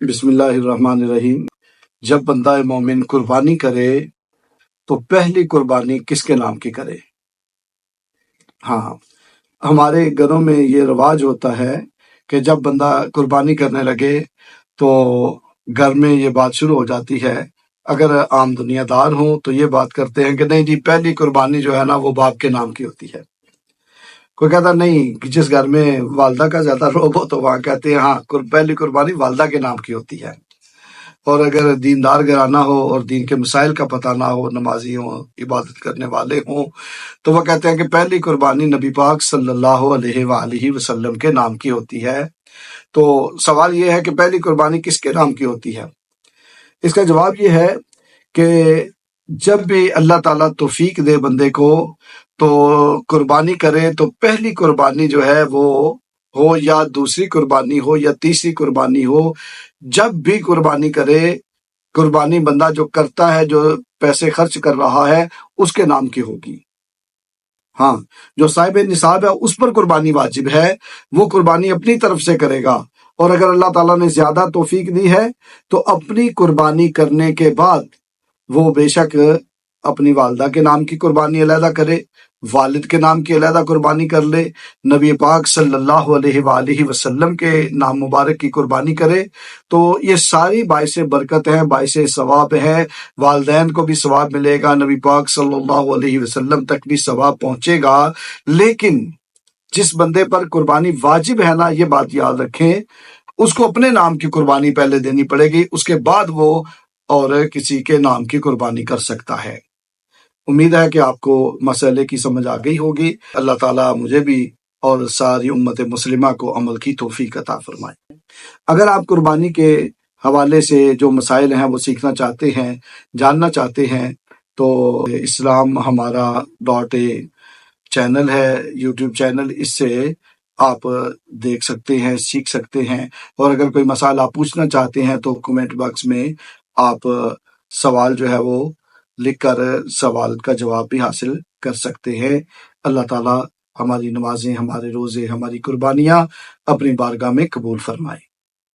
بسم اللہ الرحمن الرحیم۔ جب بندہ مومن قربانی کرے تو پہلی قربانی کس کے نام کی کرے؟ ہاں، ہمارے گھروں میں یہ رواج ہوتا ہے کہ جب بندہ قربانی کرنے لگے تو گھر میں یہ بات شروع ہو جاتی ہے۔ اگر عام دنیا دار ہوں تو یہ بات کرتے ہیں کہ نہیں جی، پہلی قربانی جو ہے نا وہ باپ کے نام کی ہوتی ہے۔ کوئی کہتا نہیں کہ جس گھر میں والدہ کا زیادہ روب ہو تو وہاں کہتے ہیں ہاں پہلی قربانی والدہ کے نام کی ہوتی ہے۔ اور اگر دیندار گھرانہ ہو اور دین کے مسائل کا پتہ نہ ہو، نمازی ہوں، عبادت کرنے والے ہوں، تو وہ کہتے ہیں کہ پہلی قربانی نبی پاک صلی اللہ علیہ وآلہ وسلم کے نام کی ہوتی ہے۔ تو سوال یہ ہے کہ پہلی قربانی کس کے نام کی ہوتی ہے؟ اس کا جواب یہ ہے کہ جب بھی اللہ تعالیٰ توفیق دے بندے کو تو قربانی کرے تو پہلی قربانی جو ہے وہ ہو یا دوسری قربانی ہو یا تیسری قربانی ہو، جب بھی قربانی کرے، قربانی بندہ جو کرتا ہے، جو پیسے خرچ کر رہا ہے، اس کے نام کی ہوگی۔ ہاں، جو صاحب نصاب ہے اس پر قربانی واجب ہے، وہ قربانی اپنی طرف سے کرے گا۔ اور اگر اللہ تعالیٰ نے زیادہ توفیق دی ہے تو اپنی قربانی کرنے کے بعد وہ بے شک اپنی والدہ کے نام کی قربانی علیحدہ کرے، والد کے نام کی علیحدہ قربانی کر لے، نبی پاک صلی اللہ علیہ وآلہ وسلم کے نام مبارک کی قربانی کرے، تو یہ ساری باعث برکت ہیں، باعث ثواب ہے۔ والدین کو بھی ثواب ملے گا، نبی پاک صلی اللہ علیہ وسلم تک بھی ثواب پہنچے گا۔ لیکن جس بندے پر قربانی واجب ہے نا، یہ بات یاد رکھیں، اس کو اپنے نام کی قربانی پہلے دینی پڑے گی، اس کے بعد وہ اور کسی کے نام کی قربانی کر سکتا ہے۔ امید ہے کہ آپ کو مسئلے کی سمجھ آ گئی ہوگی۔ اللہ تعالیٰ مجھے بھی اور ساری امت مسلمہ کو عمل کی توفیق عطا فرمائے۔ اگر آپ قربانی کے حوالے سے جو مسائل ہیں وہ سیکھنا چاہتے ہیں، جاننا چاہتے ہیں، تو اسلام ہمارا چینل ہے، یوٹیوب چینل، اس سے آپ دیکھ سکتے ہیں، سیکھ سکتے ہیں۔ اور اگر کوئی مسئلہ آپ پوچھنا چاہتے ہیں تو کمنٹ باکس میں آپ سوال جو ہے وہ لکھ کر سوال کا جواب بھی حاصل کر سکتے ہیں۔ اللہ تعالیٰ ہماری نمازیں، ہمارے روزے، ہماری قربانیاں اپنی بارگاہ میں قبول فرمائے۔